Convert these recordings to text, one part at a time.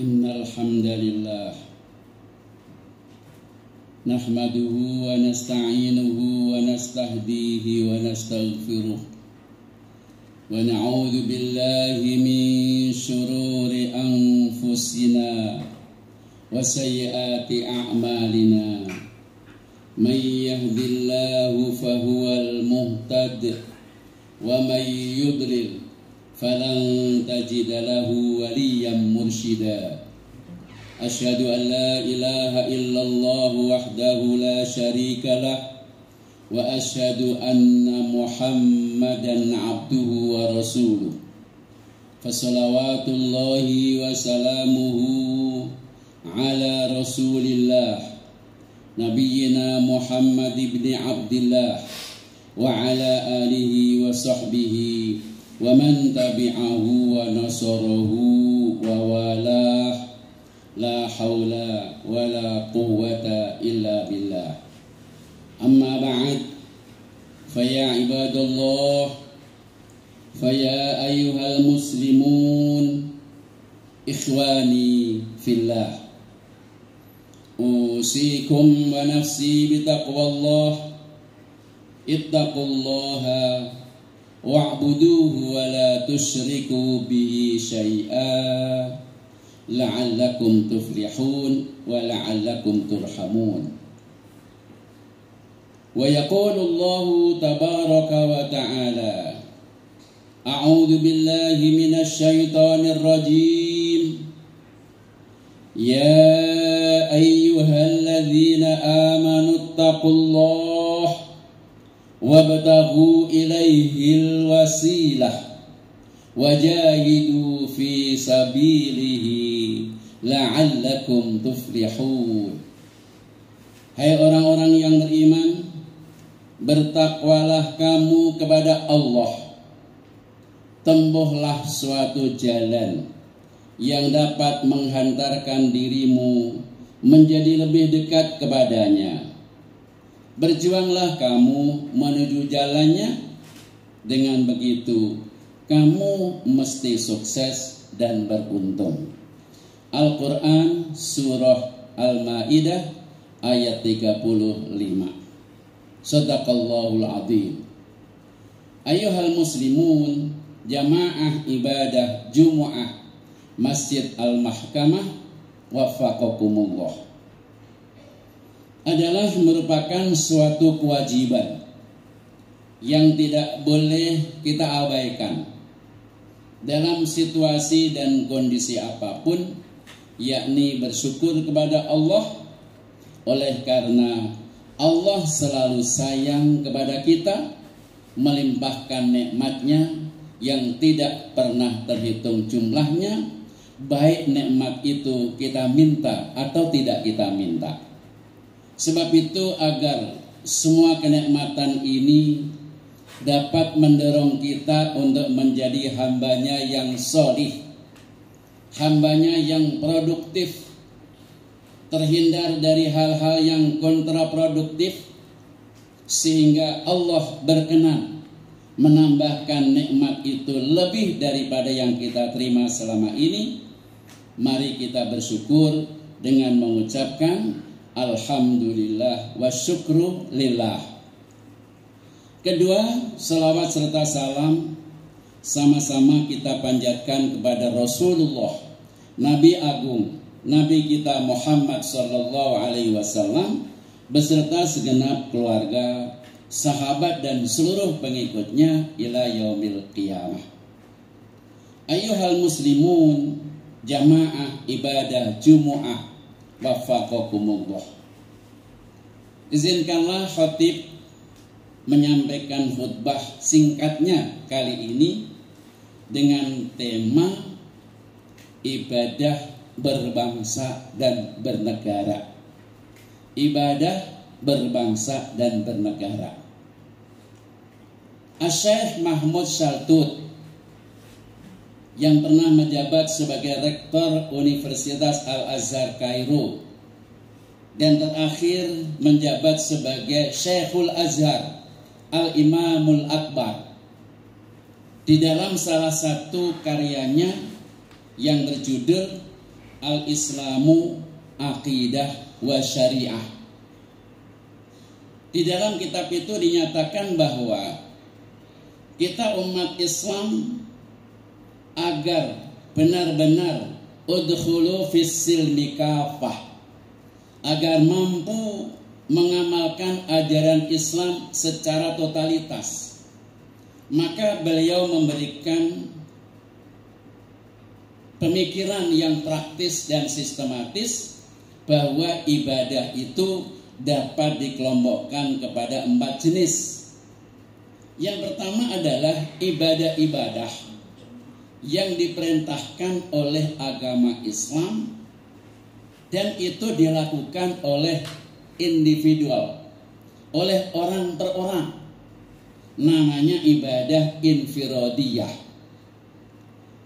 Innal hamdalillah nahmaduhu wa nasta'inuhu wa nastahdihi wa nastaghfiruh wa na'udzu billahi min shururi anfusina wa sayyiati a'malina. Man yahdihillahu fahuwal muhtad wa man yudlil falan tajida lahu waliyan mursyida. Asyhadu an la ilaha illallah wahdahu la syarika lah wa asyhadu anna Muhammadan abduhu wa rasuluh. Fassalawatullahi wa salamuhu ala rasulillah Nabiyyina Muhammad ibn Abdillah wa ala alihi wa sahbihi wa man tabi'ahu wa nasarahu wa walah. La haula wa la quwwata illa billah. Amma ba'd, faya ibadallah, faya ayyuhal muslimun, ikhwani fillah, usikum wa nafsi bitaqwallah. Ittaqullaha wa'buduhu wa la tusyriku bihi syai'a la'allakum tuflihun wa la'allakum turhamun. Wa yaqulu Allahu tabaraka wa ta'ala, a'udzu billahi minasy syaithanir rajim. Ya ayyuhalladzina amanu taqullaha wabtaghu ilaihil wasilah wajahidu fi sabilihi la'allakum tuflihun. Hai orang-orang yang beriman, bertakwalah kamu kepada Allah, tempuhlah suatu jalan yang dapat menghantarkan dirimu menjadi lebih dekat kepadanya. Berjuanglah kamu menuju jalannya. Dengan begitu kamu mesti sukses dan beruntung. Al-Quran Surah Al-Ma'idah ayat 35. Shadaqallahul adzim. Ayyuhal muslimun, jamaah ibadah Jumu'ah Masjid Al-Mahkamah waffaqakumullah adalah merupakan suatu kewajiban yang tidak boleh kita abaikan dalam situasi dan kondisi apapun, yakni bersyukur kepada Allah. Oleh karena Allah selalu sayang kepada kita, melimpahkan nikmatnya yang tidak pernah terhitung jumlahnya, baik nikmat itu kita minta atau tidak kita minta. Sebab itu agar semua kenikmatan ini dapat mendorong kita untuk menjadi hambanya yang sholih, hambanya yang produktif, terhindar dari hal-hal yang kontraproduktif, sehingga Allah berkenan menambahkan nikmat itu lebih daripada yang kita terima selama ini. Mari kita bersyukur dengan mengucapkan alhamdulillah wa syukru lillah. Kedua, salawat serta salam sama-sama kita panjatkan kepada Rasulullah, Nabi Agung, Nabi kita Muhammad sallallahu alaihi wasallam beserta segenap keluarga, sahabat dan seluruh pengikutnya ila yaumil qiyamah. Ayyuhal muslimun, jamaah ibadah Jumu'ah waffaqakumullah. Izinkanlah khatib menyampaikan khutbah singkatnya kali ini dengan tema ibadah berbangsa dan bernegara. Ibadah berbangsa dan bernegara. Asy-Syaikh Mahmud Shaltut yang pernah menjabat sebagai rektor Universitas Al-Azhar Kairo dan terakhir menjabat sebagai Syekhul Azhar Al-Imamul Akbar, di dalam salah satu karyanya yang berjudul al-Islamu aqidah wa syariah. Di dalam kitab itu dinyatakan bahwa kita umat Islam agar benar-benar udkhulu fis silmi kafah, agar mampu mengamalkan ajaran Islam secara totalitas, maka beliau memberikan pemikiran yang praktis dan sistematis bahwa ibadah itu dapat dikelompokkan kepada 4 jenis. Yang pertama adalah ibadah-ibadah yang diperintahkan oleh agama Islam dan itu dilakukan oleh individual, oleh orang per orang. Namanya ibadah infiradiyah.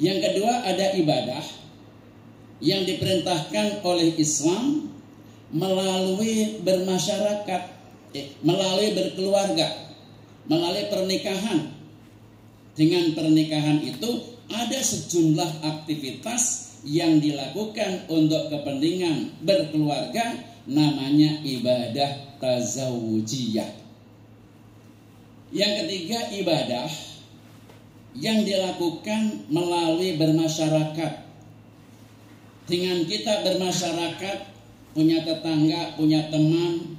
Yang kedua ada ibadah yang diperintahkan oleh Islam melalui bermasyarakat, melalui berkeluarga, melalui pernikahan. Dengan pernikahan itu ada sejumlah aktivitas yang dilakukan untuk kepentingan berkeluarga, namanya ibadah tazawujiyah. Yang ketiga ibadah yang dilakukan melalui bermasyarakat. Dengan kita bermasyarakat, punya tetangga, punya teman,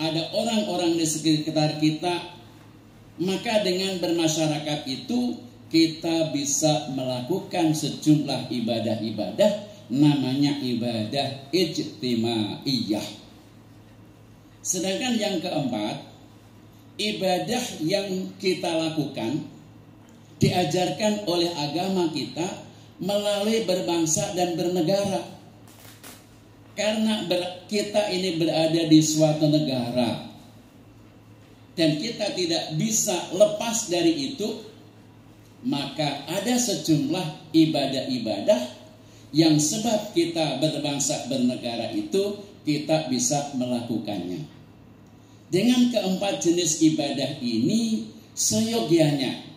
ada orang-orang di sekitar kita, maka dengan bermasyarakat itu kita bisa melakukan sejumlah ibadah-ibadah, namanya ibadah ijtimaiyah. Sedangkan yang keempat, ibadah yang kita lakukan diajarkan oleh agama kita melalui berbangsa dan bernegara. Karena kita ini berada di suatu negara dan kita tidak bisa lepas dari itu, maka ada sejumlah ibadah-ibadah yang sebab kita berbangsa bernegara itu kita bisa melakukannya. Dengan keempat jenis ibadah ini seyogianya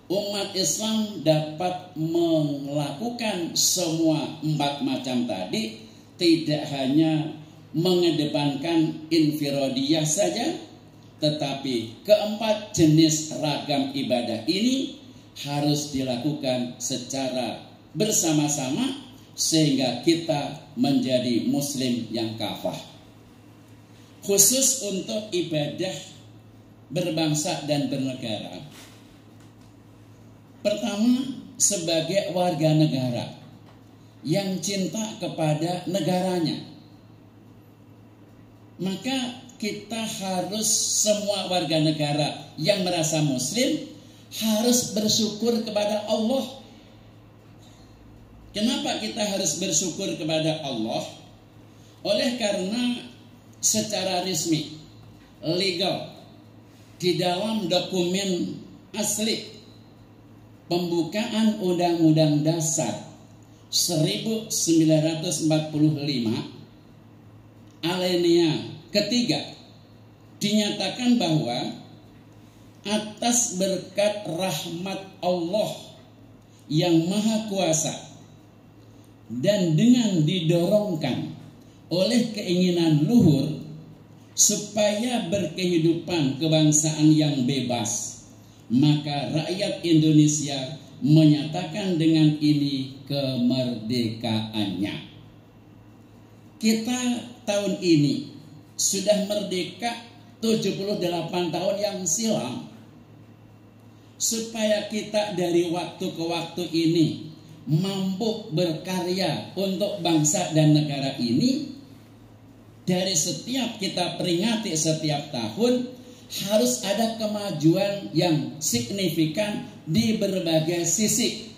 umat Islam dapat melakukan semua 4 macam tadi, tidak hanya mengedepankan infiradiyah saja, tetapi keempat jenis ragam ibadah ini harus dilakukan secara bersama-sama sehingga kita menjadi muslim yang kafah. Khusus untuk ibadah berbangsa dan bernegara, pertama, sebagai warga negara yang cinta kepada negaranya, maka kita harus, semua warga negara yang merasa muslim harus bersyukur kepada Allah. Kenapa kita harus bersyukur kepada Allah? Oleh karena secara resmi, legal, di dalam dokumen asli pembukaan Undang-Undang Dasar 1945 alinea ketiga dinyatakan bahwa atas berkat rahmat Allah yang maha kuasa dan dengan didorongkan oleh keinginan luhur supaya berkehidupan kebangsaan yang bebas, maka rakyat Indonesia menyatakan dengan ini kemerdekaannya. Kita tahun ini sudah merdeka 78 tahun yang silam. Supaya kita dari waktu ke waktu ini mampu berkarya untuk bangsa dan negara ini, dari setiap kita peringati setiap tahun harus ada kemajuan yang signifikan di berbagai sisi.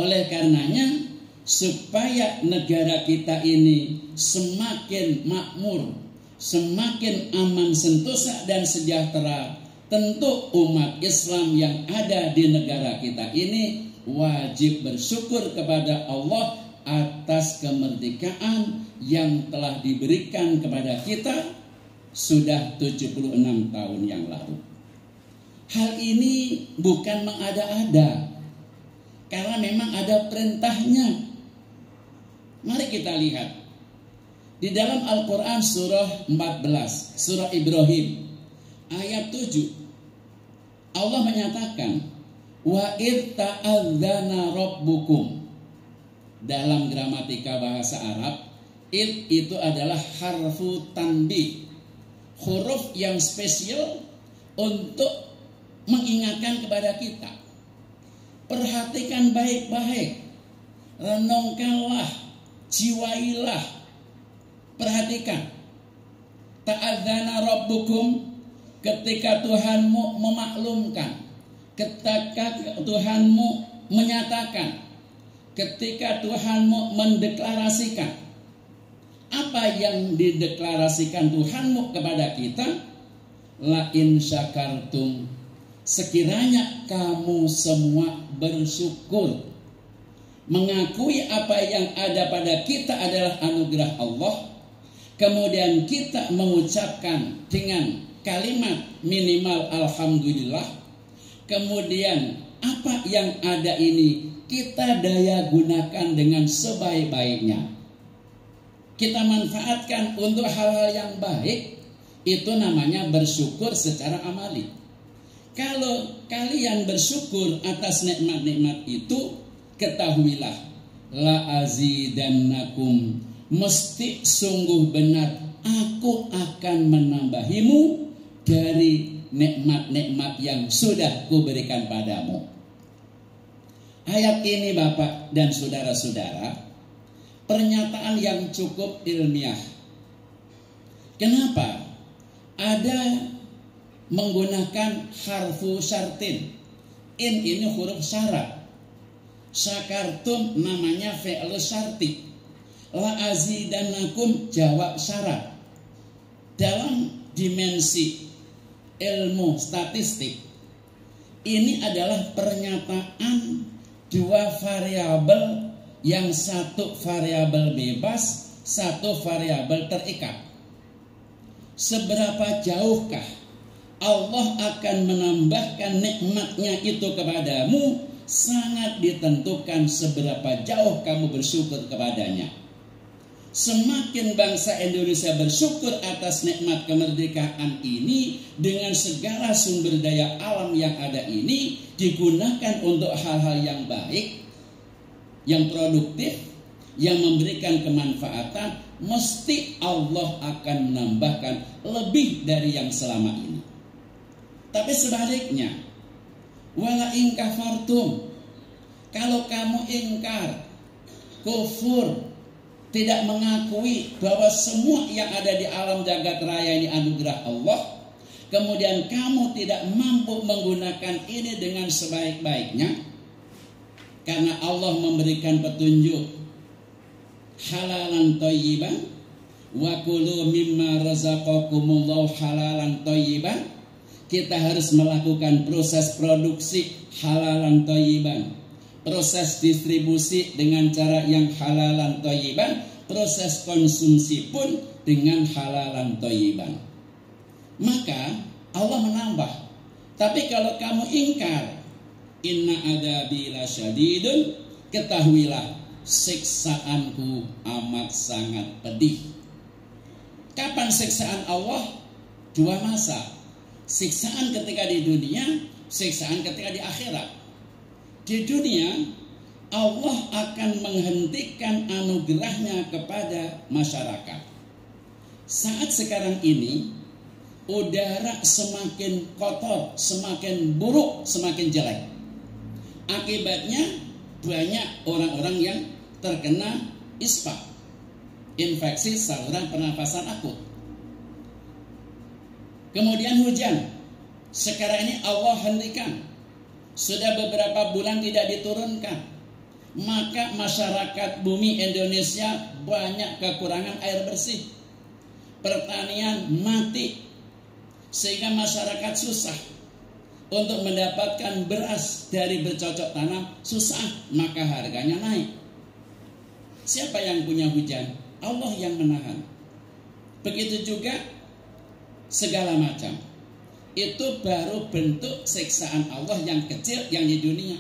Oleh karenanya, supaya negara kita ini semakin makmur, semakin aman sentosa dan sejahtera, tentu umat Islam yang ada di negara kita ini wajib bersyukur kepada Allah atas kemerdekaan yang telah diberikan kepada kita sudah 76 tahun yang lalu. Hal ini bukan mengada-ada, karena memang ada perintahnya Mari kita lihat di dalam Al-Quran surah 14, surah Ibrahim ayat 7, Allah menyatakan wa id ta'adzana rabbukum. Dalam gramatika bahasa Arab, id itu adalah harfu tanbih, huruf yang spesial untuk mengingatkan kepada kita. Perhatikan baik-baik, renungkanlah, jiwailah, perhatikan. Ta'adzana rabbukum, ketika Tuhanmu memaklumkan, ketika Tuhanmu menyatakan, ketika Tuhanmu mendeklarasikan. Apa yang dideklarasikan Tuhanmu kepada kita? La in syakartum, sekiranya kamu semua bersyukur, mengakui apa yang ada pada kita adalah anugerah Allah, kemudian kita mengucapkan dengan kalimat minimal alhamdulillah, kemudian apa yang ada ini kita daya gunakan dengan sebaik-baiknya, kita manfaatkan untuk hal-hal yang baik. Itu namanya bersyukur secara amali. Kalau kalian bersyukur atas nikmat-nikmat itu, ketahuilah la azidannakum, mesti sungguh benar aku akan menambahimu dari nikmat-nikmat yang sudah kuberikan padamu. Ayat ini Bapak dan saudara-saudara, pernyataan yang cukup ilmiah. Kenapa? Ada menggunakan harfu syartin. In ini huruf syarat. Syakartum namanya fi'il syarti. La azidannakum jawab syarat. Dalam dimensi ilmu statistik, ini adalah pernyataan dua variabel, yang satu variabel bebas, satu variabel terikat. Seberapa jauhkah Allah akan menambahkan nikmatnya itu kepadamu, sangat ditentukan seberapa jauh kamu bersyukur kepadanya. Semakin bangsa Indonesia bersyukur atas nikmat kemerdekaan ini, dengan segala sumber daya alam yang ada ini digunakan untuk hal-hal yang baik, yang produktif, yang memberikan kemanfaatan, mesti Allah akan menambahkan lebih dari yang selama ini. Tapi sebaliknya, wala in kafartum, kalau kamu ingkar, kufur, tidak mengakui bahwa semua yang ada di alam jagat raya ini anugerah Allah, kemudian kamu tidak mampu menggunakan ini dengan sebaik-baiknya, karena Allah memberikan petunjuk halalan thayyiban wa kulu mimma razaqakumullahu halalan thayyiban. Kita harus melakukan proses produksi halalan thayyiban, proses distribusi dengan cara yang halalan thayyiban, proses konsumsi pun dengan halalan thayyiban. Maka Allah menambah, tapi kalau kamu ingkar, inna adabi lasyadidun, ketahuilah siksaanku amat sangat pedih. Kapan siksaan Allah? Dua masa. Siksaan ketika di dunia, siksaan ketika di akhirat. Di dunia, Allah akan menghentikan anugerahnya kepada masyarakat. Saat sekarang ini, udara semakin kotor, semakin buruk, semakin jelek. Akibatnya banyak orang-orang yang terkena ISPA, infeksi saluran pernafasan akut. Kemudian hujan, sekarang ini Allah hentikan. Sudah beberapa bulan tidak diturunkan. Maka masyarakat bumi Indonesia banyak kekurangan air bersih. Pertanian mati, sehingga masyarakat susah untuk mendapatkan beras dari bercocok tanam, susah, maka harganya naik. Siapa yang punya hujan? Allah yang menahan. Begitu juga segala macam. Itu baru bentuk siksaan Allah yang kecil yang di dunia.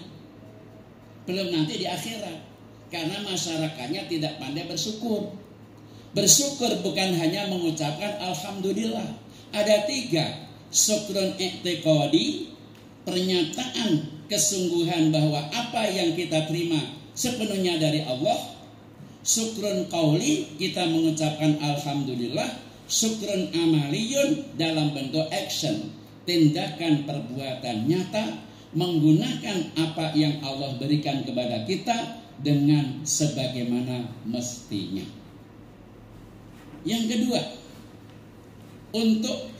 Belum nanti di akhirat. karena masyarakatnya tidak pandai bersyukur. Bersyukur bukan hanya mengucapkan alhamdulillah. Ada 3, syukrun i'tiqadi, pernyataan kesungguhan bahwa apa yang kita terima sepenuhnya dari Allah. Syukrun qauli, kita mengucapkan alhamdulillah. Syukrun amaliyun, dalam bentuk action, tindakan perbuatan nyata, menggunakan apa yang Allah berikan kepada kita dengan sebagaimana mestinya. Yang kedua, untuk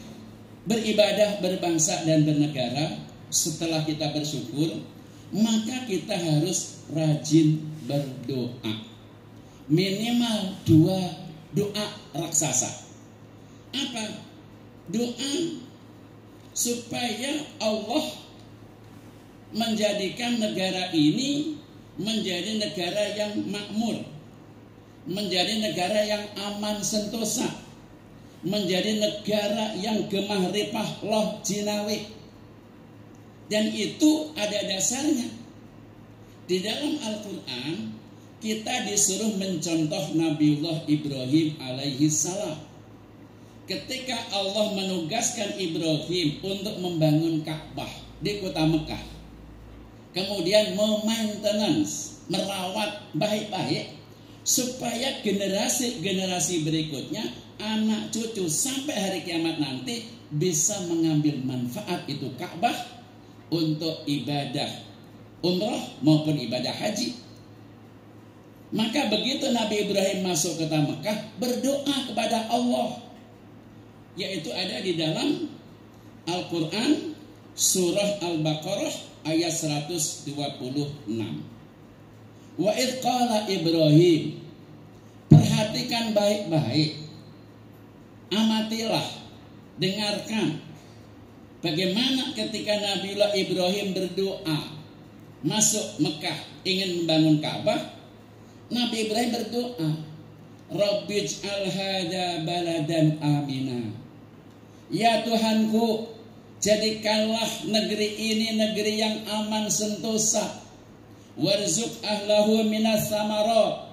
beribadah, berbangsa dan bernegara, setelah kita bersyukur, maka kita harus rajin berdoa. Minimal 2 doa raksasa. Apa? Doa supaya Allah menjadikan negara ini menjadi negara yang makmur, menjadi negara yang aman sentosa, menjadi negara yang gemah ripah loh jinawi. Dan itu ada dasarnya. Di dalam Al-Quran kita disuruh mencontoh Nabiullah Ibrahim alaihi salam. Ketika Allah menugaskan Ibrahim untuk membangun Ka'bah di kota Mekah, kemudian memaintenance, merawat baik-baik supaya generasi-generasi berikutnya, anak cucu sampai hari kiamat nanti bisa mengambil manfaat itu Ka'bah untuk ibadah umrah maupun ibadah haji. Maka begitu Nabi Ibrahim masuk ke kota Mekah, berdoa kepada Allah, yaitu ada di dalam Al-Quran surah Al-Baqarah ayat 126. Wa idh qala Ibrahim, perhatikan baik-baik, amatilah, dengarkan bagaimana ketika Nabiullah Ibrahim berdoa masuk Mekah ingin membangun Ka'bah. Nabi Ibrahim berdoa, Rabbij'al hadza baladan amina. Ya Tuhanku, jadikanlah negeri ini negeri yang aman sentosa. Warzuq ahlahu minas samarat.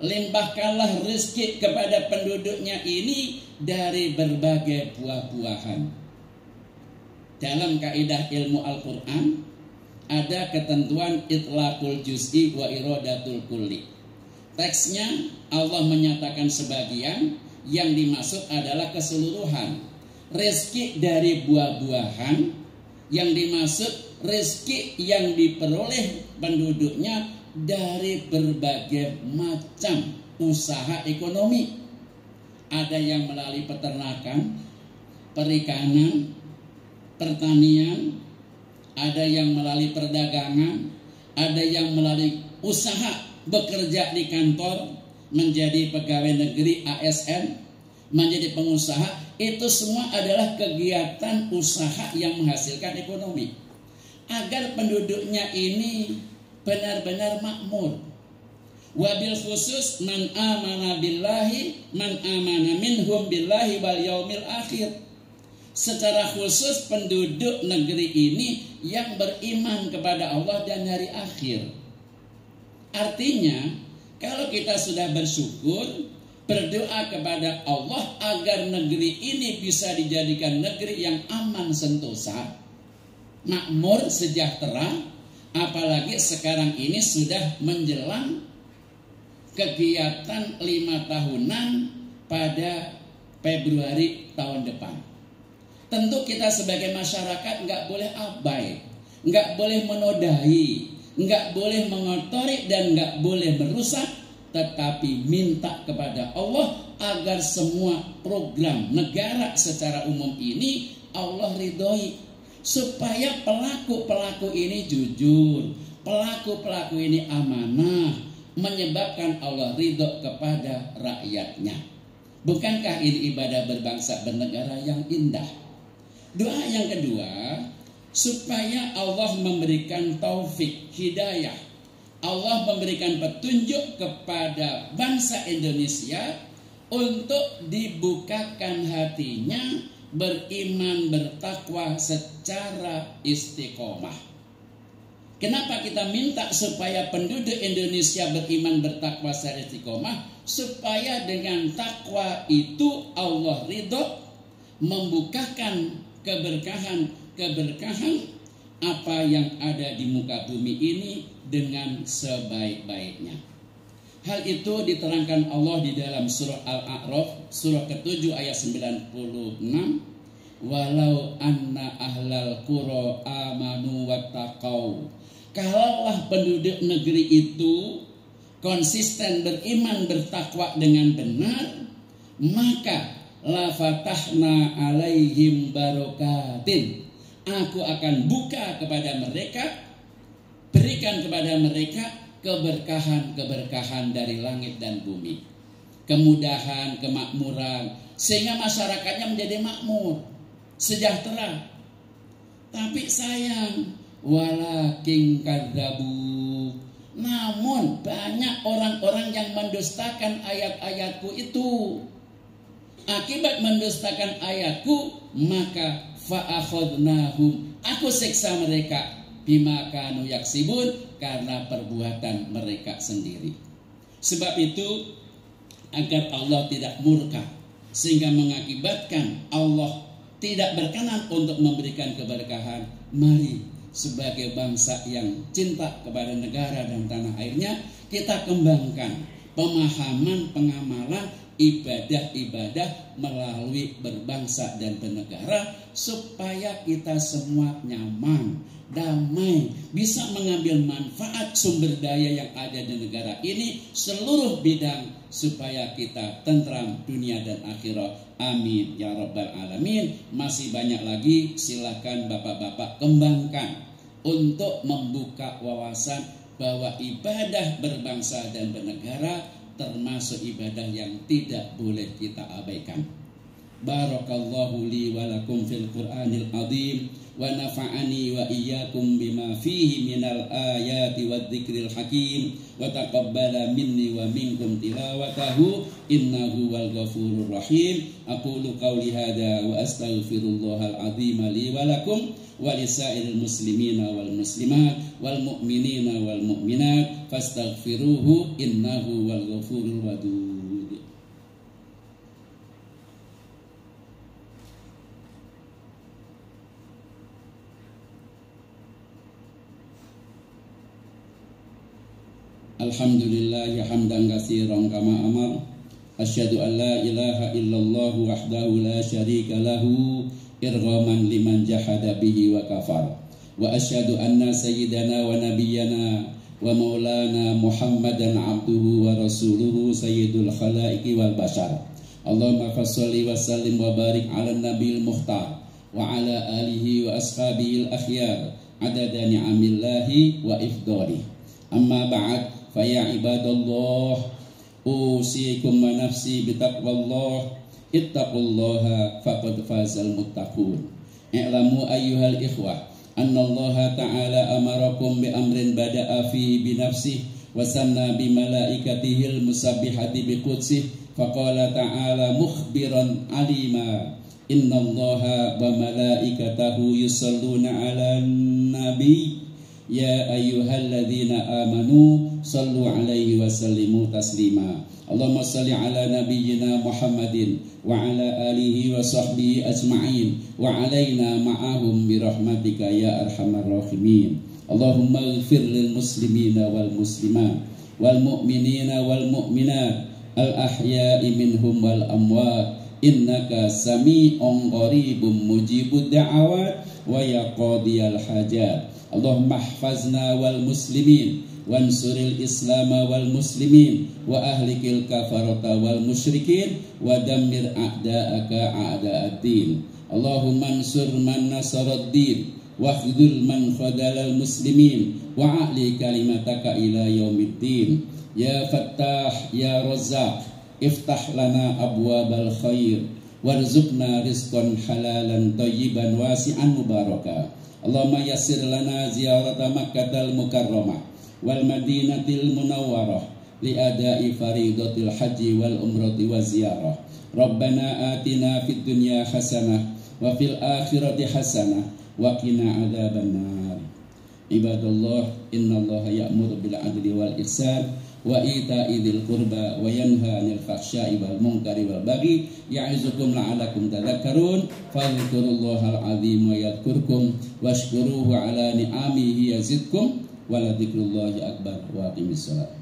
Limpahkanlah rezeki kepada penduduknya ini dari berbagai buah-buahan. Dalam kaidah ilmu Al-Quran ada ketentuan itlaqul juz'i wa iradatul kulli. Teksnya Allah menyatakan sebagian, yang dimaksud adalah keseluruhan. Rezeki dari buah-buahan, yang dimaksud rezeki yang diperoleh penduduknya dari berbagai macam usaha ekonomi. Ada yang melalui peternakan, perikanan, pertanian, ada yang melalui perdagangan, ada yang melalui usaha, bekerja di kantor, menjadi pegawai negeri ASN, menjadi pengusaha. Itu semua adalah kegiatan usaha yang menghasilkan ekonomi, agar penduduknya ini benar-benar makmur. Wabil khusus man amana billahi, man amana minhum billahi wal yaumil akhir. Secara khusus penduduk negeri ini yang beriman kepada Allah dan hari akhir. Artinya, kalau kita sudah bersyukur, berdoa kepada Allah agar negeri ini bisa dijadikan negeri yang aman sentosa, makmur, sejahtera, apalagi sekarang ini sudah menjelang kegiatan 5 tahunan pada Februari tahun depan. Tentu kita sebagai masyarakat nggak boleh abai, nggak boleh menodai, nggak boleh mengotori dan nggak boleh merusak, tetapi minta kepada Allah agar semua program negara secara umum ini Allah ridhoi, supaya pelaku-pelaku ini jujur, pelaku-pelaku ini amanah, menyebabkan Allah ridho kepada rakyatnya. Bukankah ini ibadah berbangsa bernegara yang indah? Doa yang kedua, supaya Allah memberikan taufik, hidayah, Allah memberikan petunjuk kepada bangsa Indonesia untuk dibukakan hatinya, beriman, bertakwa secara istiqomah. Kenapa kita minta supaya penduduk Indonesia beriman, bertakwa, secara istiqomah? Supaya dengan takwa itu Allah ridho, membukakan keberkahan apa yang ada di muka bumi ini dengan sebaik-baiknya. Hal itu diterangkan Allah di dalam surah Al-A'raf, surah ke-7 ayat 96. Walau anna ahlal qura amanu wattaqau. Kalaulah penduduk negeri itu konsisten beriman, bertakwa dengan benar, maka la fatahna alaihim barokatin. Aku akan buka kepada mereka, berikan kepada mereka keberkahan dari langit dan bumi. Kemudahan, kemakmuran, sehingga masyarakatnya menjadi makmur, sejahtera. Tapi sayang, walakin kadzabu, namun banyak orang-orang yang mendustakan ayat-ayatku itu. Akibat mendustakan ayatku, maka fa'akhadnahum, aku siksa mereka, bima kanu yaksibun, karena perbuatan mereka sendiri. Sebab itu, agar Allah tidak murka, sehingga mengakibatkan Allah tidak berkenan untuk memberikan keberkahan, mari sebagai bangsa yang cinta kepada negara dan tanah airnya, kita kembangkan pemahaman, pengamalan ibadah-ibadah melalui berbangsa dan bernegara, supaya kita semua nyaman, damai, bisa mengambil manfaat sumber daya yang ada di negara ini seluruh bidang, supaya kita tentram dunia dan akhirat. Amin ya rabbal alamin. Masih banyak lagi, silakan bapak-bapak kembangkan untuk membuka wawasan bahwa ibadah berbangsa dan bernegara termasuk ibadah yang tidak boleh kita abaikan. Barakallahu li wa lakum fil Qur'anil azim wa nafa'ani wa iyyakum bima fihi minal ayati wad dzikril hakim wa taqabbala minni wa minkum tilawatahu innahu wal ghafurur rahim. Aqulu qawli hadza wa astaghfirullahal azim li wa lakum wa lisairil muslimina wal muslimat wal mu'minina wal mu'minat fastaghfiruhu innahu wal ghafurur wadud. Alhamdulillah hamdan katsiran kama amar. Asyhadu an la ilaha illallah wahdahu la syarika lahu irghaman liman jahada bihi wa kafar. Wa asyhadu anna sayyidana wa nabiyyana wa maulana Muhammadan abduhu wa rasuluhu sayyidul khalaiqi wal bashar. Allahumma fasholli wa sallim wa barik ala nabiyil mukhtar wa ala alihi wa ashabihi al akhyar adada ni'amillahi wa ifdali. Amma ba'd. Faya ibadallah, usikum wa nafsi bitaqwallah, ittaqullaha faqad fazal muttaqun. I'lamu ayyuhal ikhwah annallaha ta'ala amarakum bi amrin bada'a fihi bi nafsihi wa sanna bi malaikatihil musabbihati bi qudsih. Faqala ta'ala mukhbiran alima, innallaha wa malaikatahu yusalluna 'alan nabi ya ayyuhalladzina amanu sallu alaihi wa sallimu taslima. Allahumma salli ala nabiyyina Muhammadin wa ala alihi wa sahbihi ajma'in wa alaina ma'ahum bi rahmatika ya arhamar rahimin. Allahumma ighfir lil muslimina wal muslimat wal mu'minina wal mu'minat al ahya'i minhum wal amwat innaka sami'un qaribun mujibud da'awat wa yaqadiyal hajat. Allahumma ihfazna wal muslimin wansuril islama wal muslimin wa ahlikil kafarata wal musyrikin wa dammir a'da'aka a'da'ad-din. Allahumma ansur man nasaraddin wa khudhul man khadalal muslimin wa a'li kalimataka ila yaumiddin. Ya Fattah ya Razzaq, iftah lana abwabal khair warzuqna rizqan halalan thayyiban wasi'an mubaraka. Allahumma yassir lana ziyarata Makkahal Mukarramah wal Madinatil Munawwarah li ada'i faridatil haji wal umrati wa ziyarah. Rabbana atina fid dunya hasanah wa fil akhirati hasanah wa qina adzabannar. Ibadallah, innallaha ya'muru bil adli wal ihsan wa ita'i dzil qurba wa yanha 'anil fahsya'i wal munkari wal baghi ya'izukum la'allakum tadhakkarun. Fadhkurullahal 'azim wa yadhkurkum washkuruhu 'ala ni'amihi yazidkum wa la dzikrullahi akbar. Wa aqimis shalah.